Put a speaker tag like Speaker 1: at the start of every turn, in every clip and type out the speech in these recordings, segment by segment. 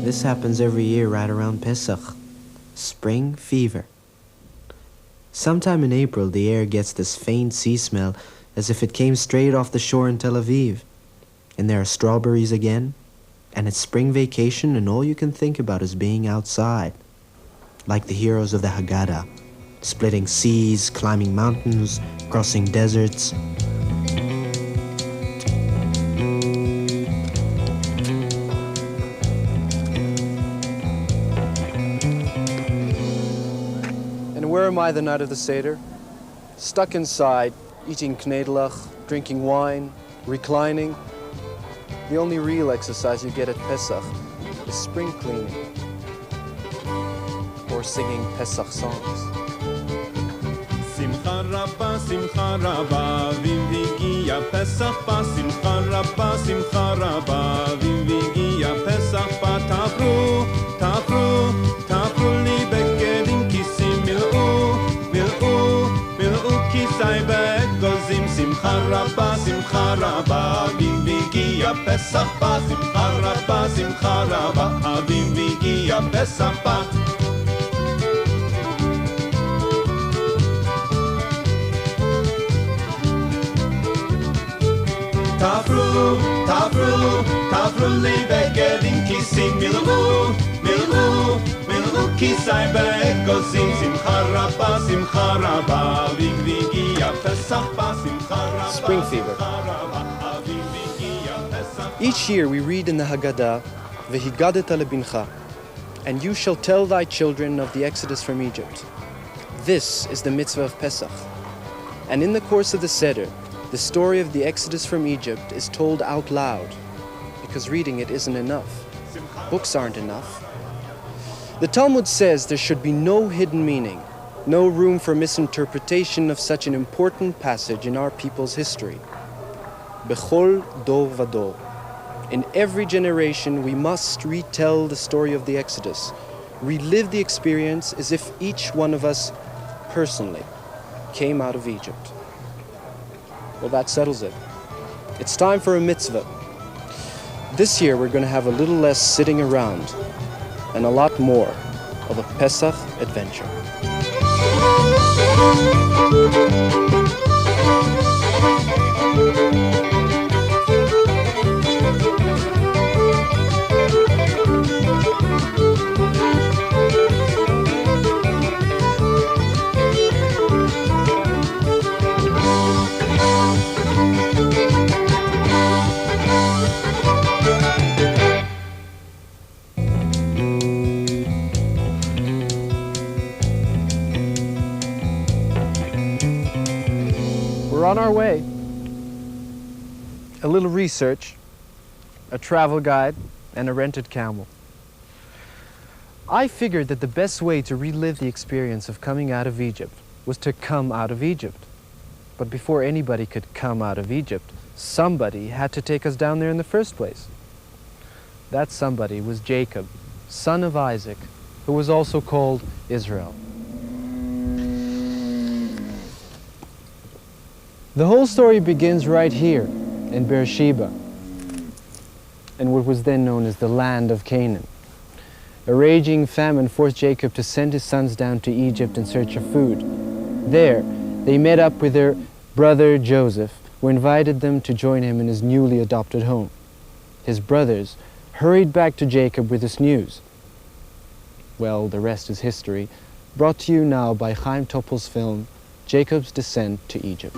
Speaker 1: This happens every year right around Pesach. Spring fever. Sometime in April, the air gets this faint sea smell as if it came straight off the shore in Tel Aviv. And there are strawberries again, and it's spring vacation, and all you can think about is being outside. Like the heroes of the Haggadah, splitting seas, climbing mountains, crossing deserts. And where am I the night of the Seder? Stuck inside, eating knedlach, drinking wine, reclining. The only real exercise you get at Pesach is spring cleaning or singing Pesach songs.
Speaker 2: Simcha Rabba, v'higia Pesach ba. Simcha Rabba, v'higia Pesach ba. Tafru li bekedim kisim mil'u kisai be'egozim. Simcha Rabba, v'higia Pesach ba. Simcha Rabba, v'higia Pesach ba. Tafru li bekedim kisim mil'u kisai be'egozim. Simcha Rabba, v'higia Pesach ba.
Speaker 1: Spring fever. Each year we read in the Haggadah, V'higadeta lebincha, and you shall tell thy children of the exodus from Egypt. This is the mitzvah of Pesach. And in the course of the Seder, the story of the exodus from Egypt is told out loud, because reading it isn't enough. Books aren't enough. The Talmud says there should be no hidden meaning, no room for misinterpretation of such an important passage in our people's history. Bechol dor vador. In every generation, we must retell the story of the Exodus, relive the experience as if each one of us personally came out of Egypt. Well, that settles it. It's time for a mitzvah. This year, we're going to have a little less sitting around and a lot more of a Pesach adventure. We're on our way. A little research, a travel guide, and a rented camel. I figured that the best way to relive the experience of coming out of Egypt was to come out of Egypt. But before anybody could come out of Egypt, somebody had to take us down there in the first place. That somebody was Jacob, son of Isaac, who was also called Israel. The whole story begins right here in Beersheba, in what was then known as the land of Canaan. A raging famine forced Jacob to send his sons down to Egypt in search of food. There, they met up with their brother Joseph, who invited them to join him in his newly adopted home. His brothers hurried back to Jacob with this news. Well, the rest is history, brought to you now by Chaim Topol's film, Jacob's Descent to Egypt.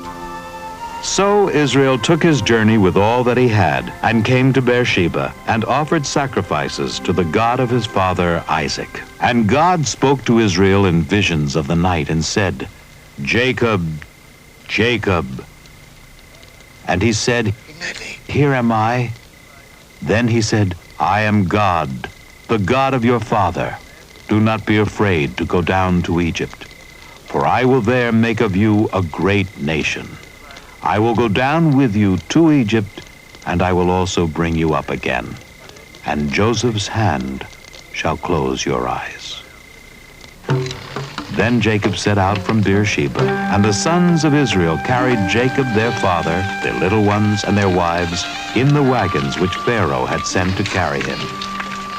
Speaker 3: So Israel took his journey with all that he had, and came to Beersheba, and offered sacrifices to the God of his father Isaac. And God spoke to Israel in visions of the night, and said, Jacob, Jacob. And he said, Here am I. Then he said, I am God, the God of your father. Do not be afraid to go down to Egypt, for I will there make of you a great nation. I will go down with you to Egypt, and I will also bring you up again. And Joseph's hand shall close your eyes. Then Jacob set out from Beersheba, and the sons of Israel carried Jacob their father, their little ones and their wives, in the wagons which Pharaoh had sent to carry him.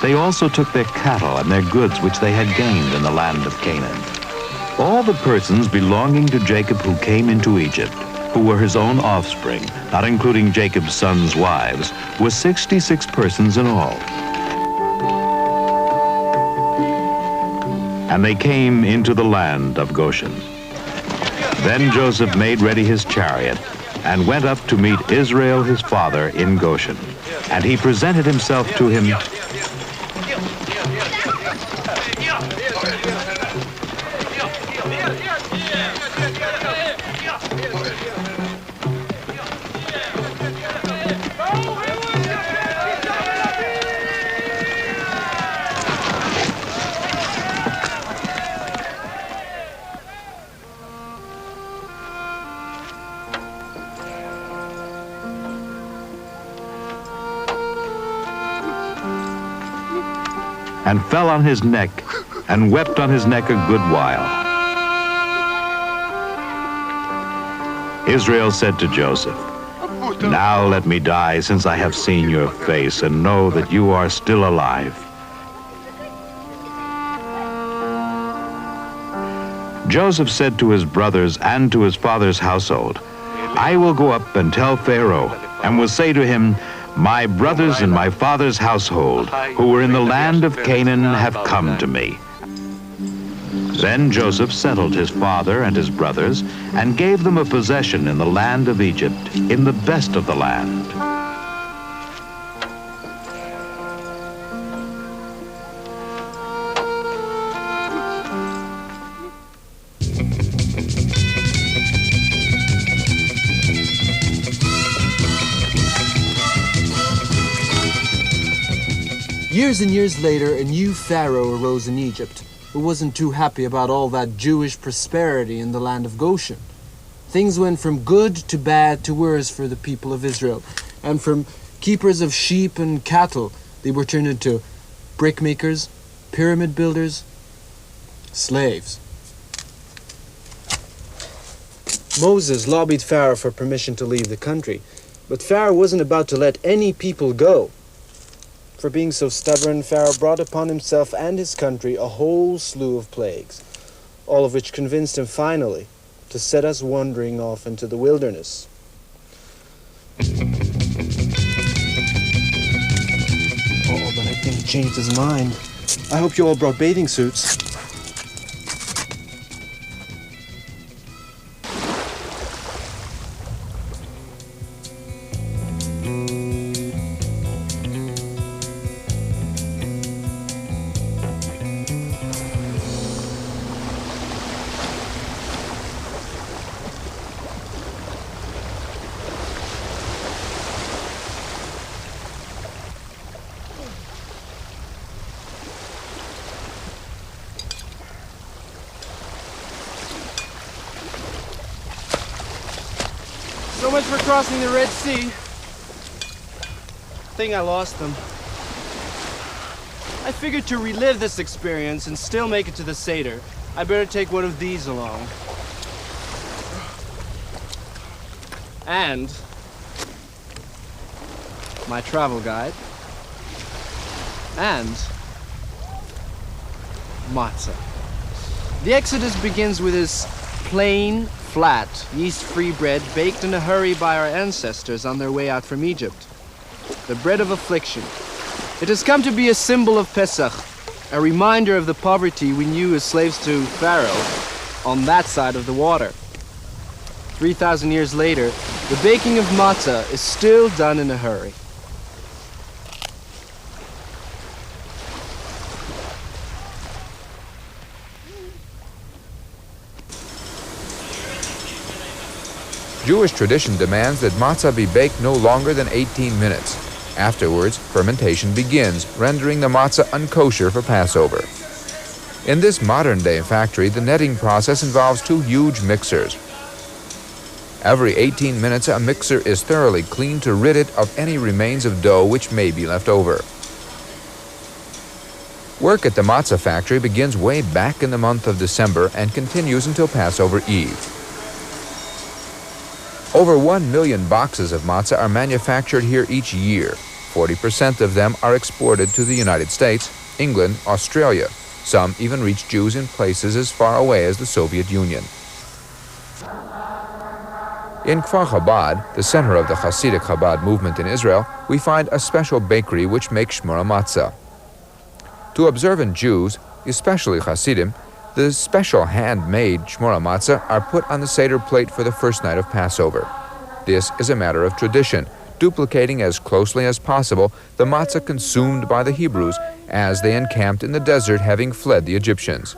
Speaker 3: They also took their cattle and their goods which they had gained in the land of Canaan. All the persons belonging to Jacob who came into Egypt, who were his own offspring, not including Jacob's sons' wives, were 66 persons in all. And they came into the land of Goshen. Then Joseph made ready his chariot and went up to meet Israel his father in Goshen. And he presented himself to him and fell on his neck and wept on his neck a good while. Israel said to Joseph, "Now let me die, since I have seen your face and know that you are still alive." Joseph said to his brothers and to his father's household, "I will go up and tell Pharaoh, and will say to him, 'My brothers and my father's household, who were in the land of Canaan, have come to me.'" Then Joseph settled his father and his brothers, and gave them a possession in the land of Egypt, in the best of the land.
Speaker 1: Years and years later, a new pharaoh arose in Egypt, who wasn't too happy about all that Jewish prosperity in the land of Goshen. Things went from good to bad to worse for the people of Israel, and from keepers of sheep and cattle, they were turned into brick makers, pyramid builders, slaves. Moses lobbied Pharaoh for permission to leave the country, but Pharaoh wasn't about to let any people go. For being so stubborn, Pharaoh brought upon himself and his country a whole slew of plagues, all of which convinced him finally to set us wandering off into the wilderness. Oh, but I think he changed his mind. I hope you all brought bathing suits. So much for crossing the Red Sea. I think I lost them. I figured to relive this experience and still make it to the Seder, I better take one of these along. And my travel guide. And matzah. The Exodus begins with this plain, flat, yeast-free bread baked in a hurry by our ancestors on their way out from Egypt. The bread of affliction. It has come to be a symbol of Pesach, a reminder of the poverty we knew as slaves to Pharaoh on that side of the water. 3,000 years later, the baking of matzah is still done in a hurry.
Speaker 4: Jewish tradition demands that matzah be baked no longer than 18 minutes. Afterwards, fermentation begins, rendering the matzah unkosher for Passover. In this modern-day factory, the netting process involves two huge mixers. Every 18 minutes, a mixer is thoroughly cleaned to rid it of any remains of dough which may be left over. Work at the matzah factory begins way back in the month of December and continues until Passover Eve. Over 1 million boxes of matzah are manufactured here each year. 40% of them are exported to the United States, England, Australia. Some even reach Jews in places as far away as the Soviet Union. In Kfar Chabad, the center of the Hasidic Chabad movement in Israel, we find a special bakery which makes shmura matzah. To observant Jews, especially Hasidim, the special hand-made shmura matzah are put on the Seder plate for the first night of Passover. This is a matter of tradition, duplicating as closely as possible the matzah consumed by the Hebrews as they encamped in the desert having fled the Egyptians.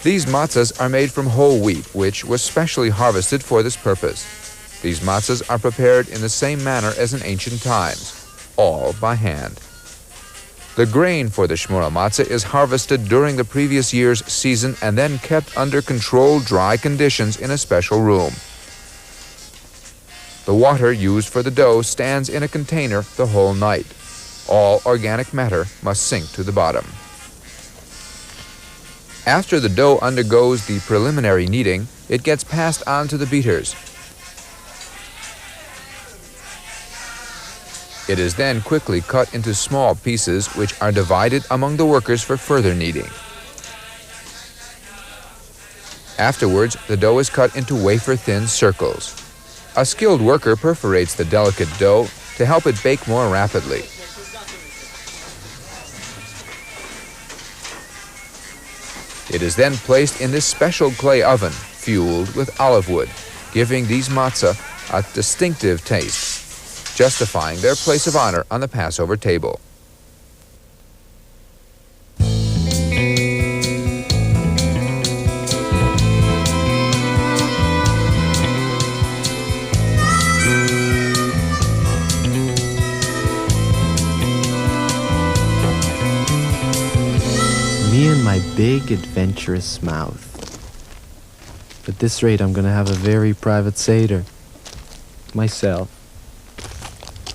Speaker 4: These matzahs are made from whole wheat, which was specially harvested for this purpose. These matzahs are prepared in the same manner as in ancient times, all by hand. The grain for the shmura matzah is harvested during the previous year's season and then kept under controlled dry conditions in a special room. The water used for the dough stands in a container the whole night. All organic matter must sink to the bottom. After the dough undergoes the preliminary kneading, it gets passed on to the beaters. It is then quickly cut into small pieces which are divided among the workers for further kneading. Afterwards, the dough is cut into wafer-thin circles. A skilled worker perforates the delicate dough to help it bake more rapidly. It is then placed in this special clay oven, fueled with olive wood, giving these matzah a distinctive taste, justifying their place of honor on the Passover table.
Speaker 1: Me and my big adventurous mouth. At this rate, I'm gonna have a very private Seder. Myself.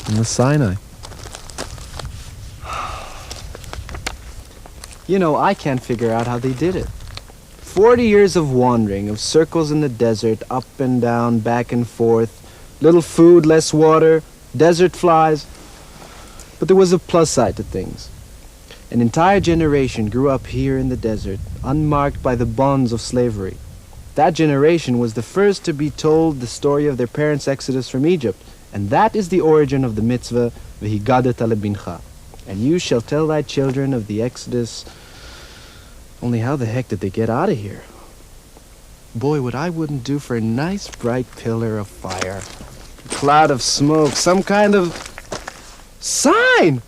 Speaker 1: In the Sinai. You know, I can't figure out how they did it. 40 years of wandering, of circles in the desert, up and down, back and forth, little food, less water, desert flies. But there was a plus side to things. An entire generation grew up here in the desert, unmarked by the bonds of slavery. That generation was the first to be told the story of their parents' exodus from Egypt, and that is the origin of the mitzvah, v'higadet lebincha. And you shall tell thy children of the exodus. Only how the heck did they get out of here? Boy, what I wouldn't do for a nice bright pillar of fire, a cloud of smoke, some kind of sign!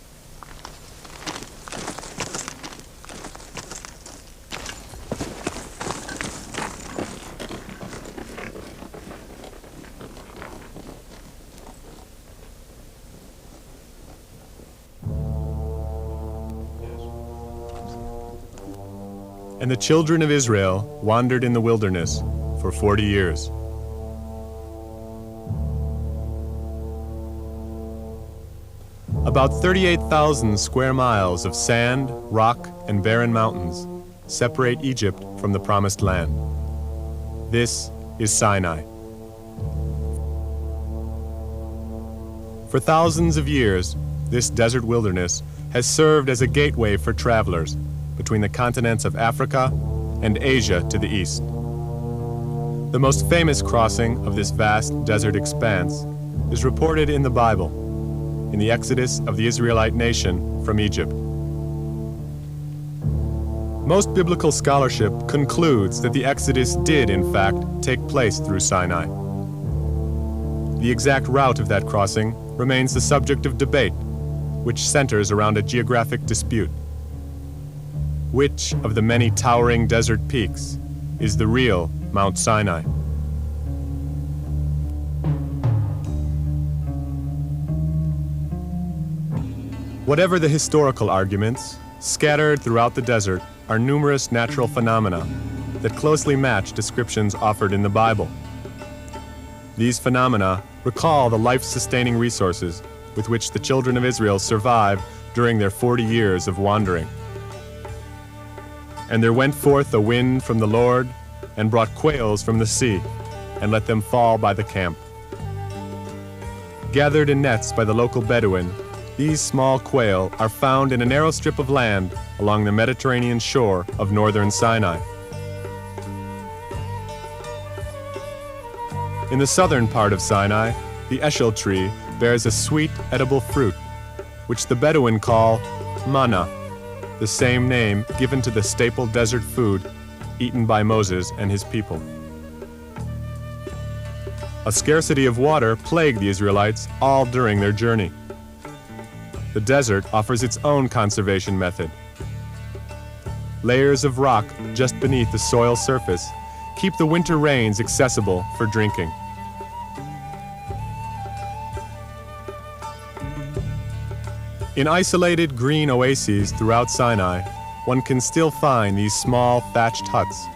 Speaker 5: And the children of Israel wandered in the wilderness for 40 years. About 38,000 square miles of sand, rock, and barren mountains separate Egypt from the Promised Land. This is Sinai. For thousands of years, this desert wilderness has served as a gateway for travelers between the continents of Africa and Asia to the east. The most famous crossing of this vast desert expanse is reported in the Bible, in the exodus of the Israelite nation from Egypt. Most biblical scholarship concludes that the exodus did, in fact, take place through Sinai. The exact route of that crossing remains the subject of debate, which centers around a geographic dispute. Which of the many towering desert peaks is the real Mount Sinai? Whatever the historical arguments, scattered throughout the desert are numerous natural phenomena that closely match descriptions offered in the Bible. These phenomena recall the life-sustaining resources with which the children of Israel survived during their 40 years of wandering. And there went forth a wind from the Lord, and brought quails from the sea, and let them fall by the camp. Gathered in nets by the local Bedouin, these small quail are found in a narrow strip of land along the Mediterranean shore of northern Sinai. In the southern part of Sinai, the eshel tree bears a sweet, edible fruit, which the Bedouin call manna, the same name given to the staple desert food eaten by Moses and his people. A scarcity of water plagued the Israelites all during their journey. The desert offers its own conservation method. Layers of rock just beneath the soil surface keep the winter rains accessible for drinking. In isolated green oases throughout Sinai, one can still find these small thatched huts,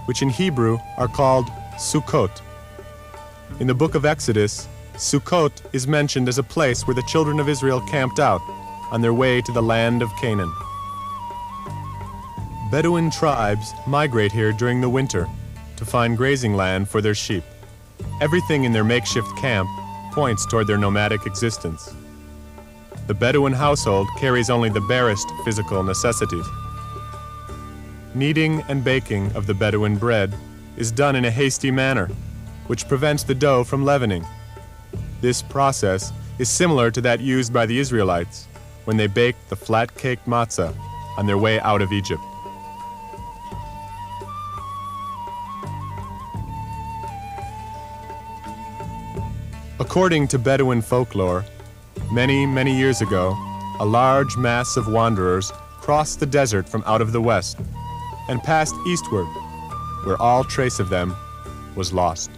Speaker 5: which in Hebrew are called Sukkot. In the book of Exodus, Sukkot is mentioned as a place where the children of Israel camped out on their way to the land of Canaan. Bedouin tribes migrate here during the winter to find grazing land for their sheep. Everything in their makeshift camp points toward their nomadic existence. The Bedouin household carries only the barest physical necessities. Kneading and baking of the Bedouin bread is done in a hasty manner, which prevents the dough from leavening. This process is similar to that used by the Israelites when they baked the flat-caked matzah on their way out of Egypt. According to Bedouin folklore, many, many years ago, a large mass of wanderers crossed the desert from out of the west and passed eastward, where all trace of them was lost.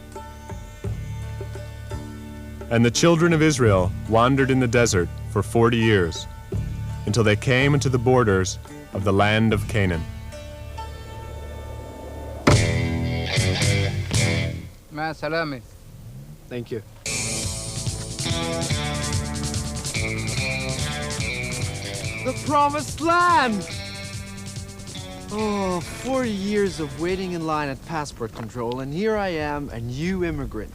Speaker 5: And the children of Israel wandered in the desert for 40 years, until they came into the borders of the land of Canaan.
Speaker 6: Ma salame.
Speaker 1: Thank you. The promised land! Oh, 40 years of waiting in line at passport control, and here I am, a new immigrant.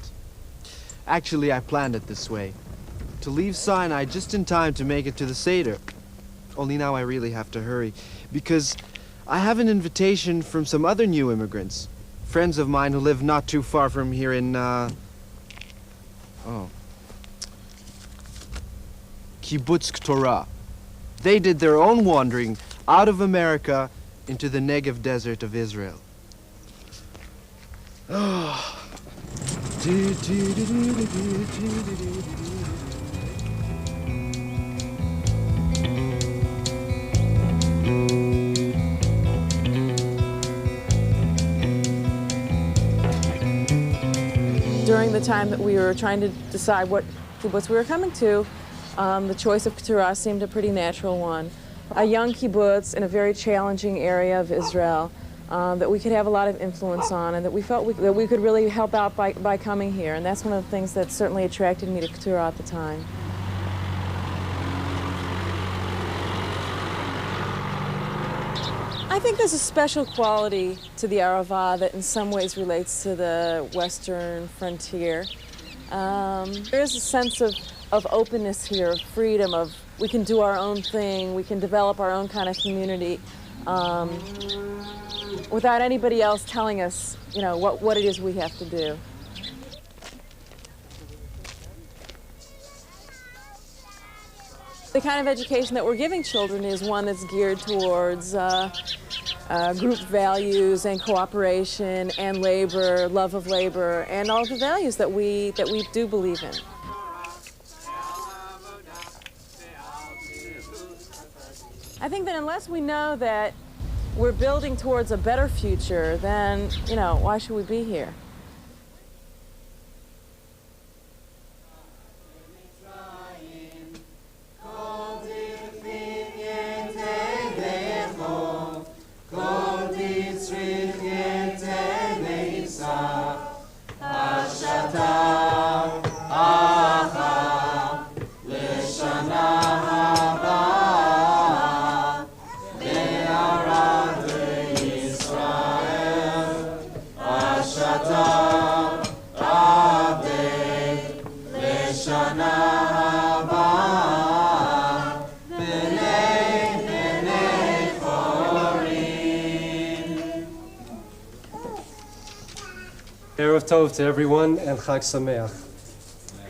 Speaker 1: Actually, I planned it this way. To leave Sinai just in time to make it to the Seder. Only now I really have to hurry, because I have an invitation from some other new immigrants. Friends of mine who live not too far from here in, Kibbutz Torah. They did their own wandering out of America into the Negev desert of Israel.
Speaker 7: During the time that we were trying to decide what kibbutz we were coming to, the choice of Keturah seemed a pretty natural one. A young kibbutz in a very challenging area of Israel that we could have a lot of influence on, and that we felt that we could really help out by coming here. And that's one of the things that certainly attracted me to Keturah at the time. I think there's a special quality to the Arava that in some ways relates to the western frontier. There's a sense of openness here, of freedom, of we can do our own thing, we can develop our own kind of community without anybody else telling us, you know, what it is we have to do. The kind of education that we're giving children is one that's geared towards group values and cooperation and labor, love of labor, and all the values that we do believe in. I think that unless we know that we're building towards a better future, then, you know, why should we be here?
Speaker 2: Shata
Speaker 8: Erev Tov to everyone and Chag Sameach.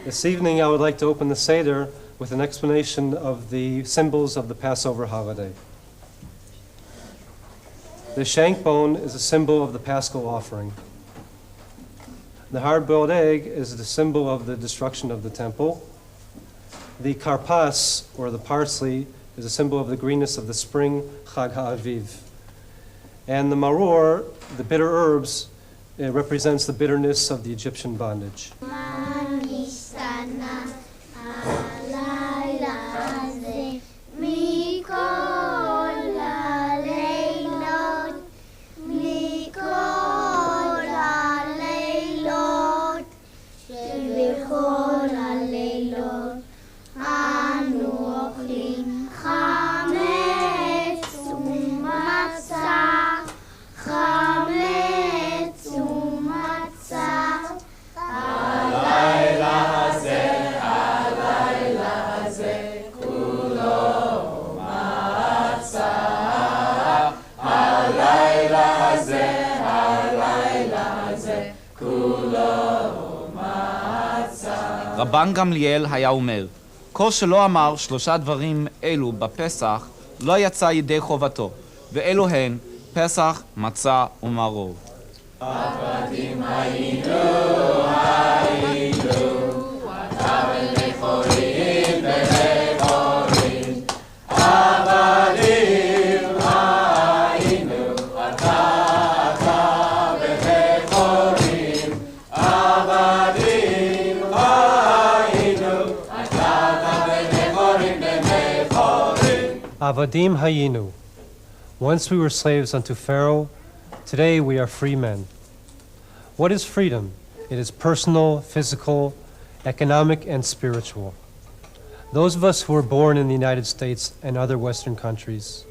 Speaker 8: This evening I would like to open the Seder with an explanation of the symbols of the Passover holiday. The shank bone is a symbol of the Paschal offering. The hard-boiled egg is the symbol of the destruction of the temple. The karpas, or the parsley, is a symbol of the greenness of the spring, Chag HaAviv. And the maror, the bitter herbs, it represents the bitterness of the Egyptian bondage.
Speaker 9: רבן גמליאל היה אומר, כל שלא אמר 3 דברים אלו בפסח, לא יצא ידי חובתו, ואלו הן פסח, מצה ומרור. עבדים היינו, אתה ולכורים ולכורים, עבדים היינו, אתה ולכורים, עבדים
Speaker 8: Avadim hayinu. Once we were slaves unto Pharaoh, today we are free men. What is freedom? It is personal, physical, economic, and spiritual. Those of us who were born in the United States and other Western countries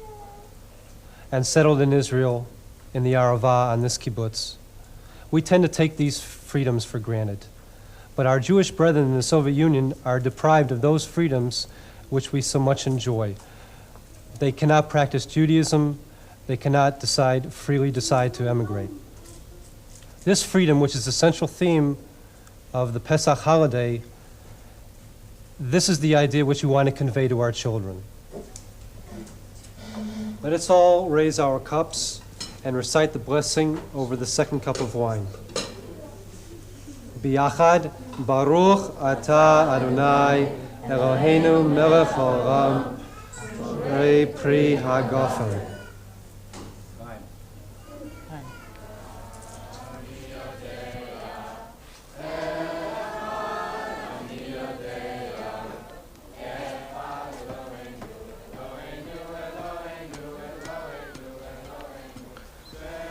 Speaker 8: and settled in Israel, in the Arava, on this kibbutz, we tend to take these freedoms for granted. But our Jewish brethren in the Soviet Union are deprived of those freedoms which we so much enjoy. They cannot practice Judaism. They cannot freely decide to emigrate. This freedom, which is the central theme of the Pesach holiday, this is the idea which we want to convey to our children. Let us all raise our cups and recite the blessing over the second cup of wine. Biyachad, Baruch Atah Adonai, Eloheinu melech haolam, Pri Hagafen.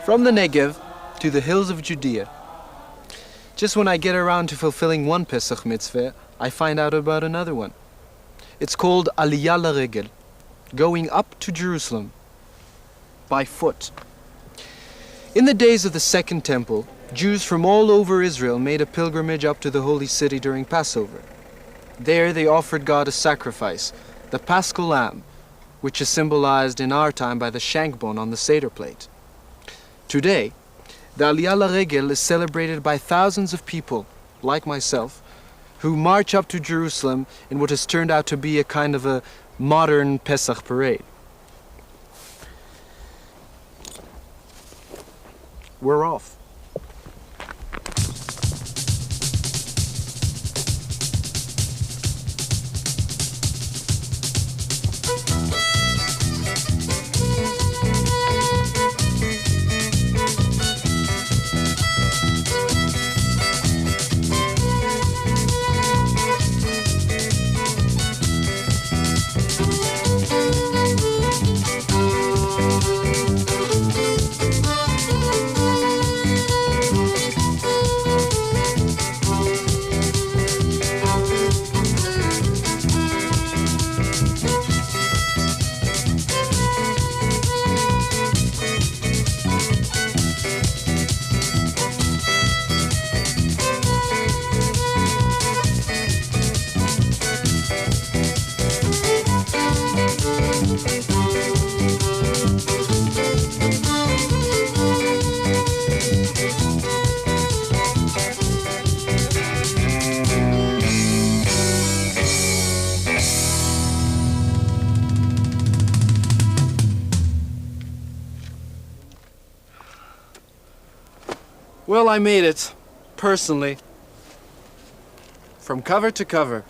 Speaker 1: From the Negev to the hills of Judea. Just when I get around to fulfilling one Pesach mitzvah, I find out about another one. It's called Aliyah L'Regel, going up to Jerusalem by foot. In the days of the Second Temple, Jews from all over Israel made a pilgrimage up to the holy city during Passover. There they offered God a sacrifice, the Paschal lamb, which is symbolized in our time by the shank bone on the Seder plate. Today, the Aliyah L'Regel is celebrated by thousands of people, like myself, who march up to Jerusalem in what has turned out to be a kind of a modern Pesach parade. We're off. Well, I made it, personally. From cover to cover.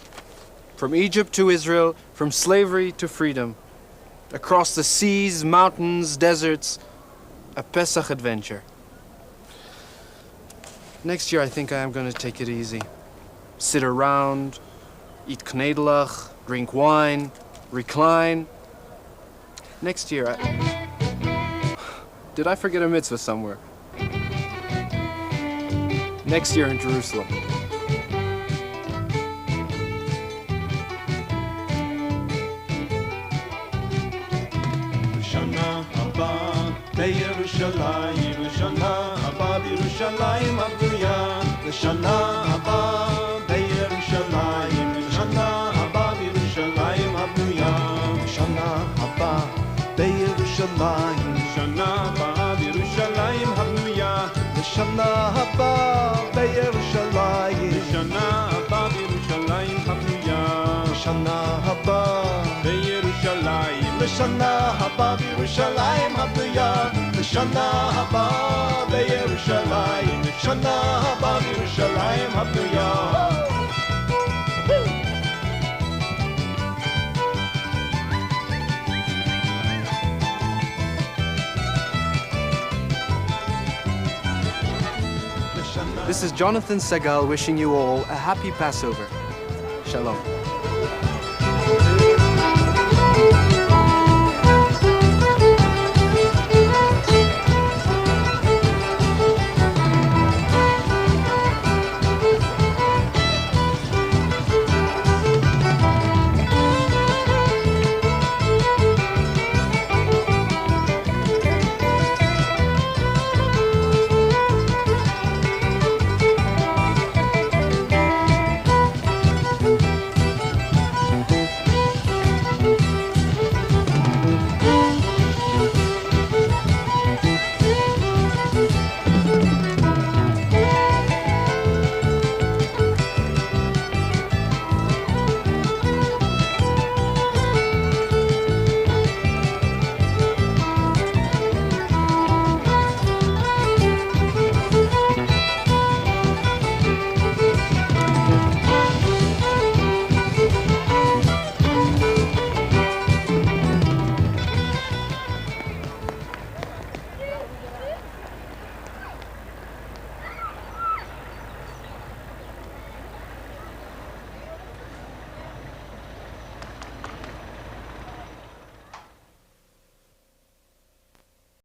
Speaker 1: From Egypt to Israel, from slavery to freedom. Across the seas, mountains, deserts. A Pesach adventure. Next year, I think I am going to take it easy. Sit around, eat knedelach, drink wine, recline. Next year, Did I forget a mitzvah somewhere? Next year in Jerusalem.
Speaker 2: לשנה הבאה בירושלים, לשנה הבאה בירושלים הבנויה, לשנה הבאה בירושלים, לשנה הבאה בירושלים הבנויה, לשנה הבאה בירושלים, לשנה הבאה בירושלים הבנויה, לשנה הבאה בירושלים, לשנה הבאה בירושלים הבנויה, לשנה הבאה בירושלים, לשנה הבאה בירושלים הבנויה, לשנה הבאה בירושלים, לשנה הבאה בירושלים הבנויה.
Speaker 1: This is Jonathan Segal wishing you all a happy Passover. Shalom.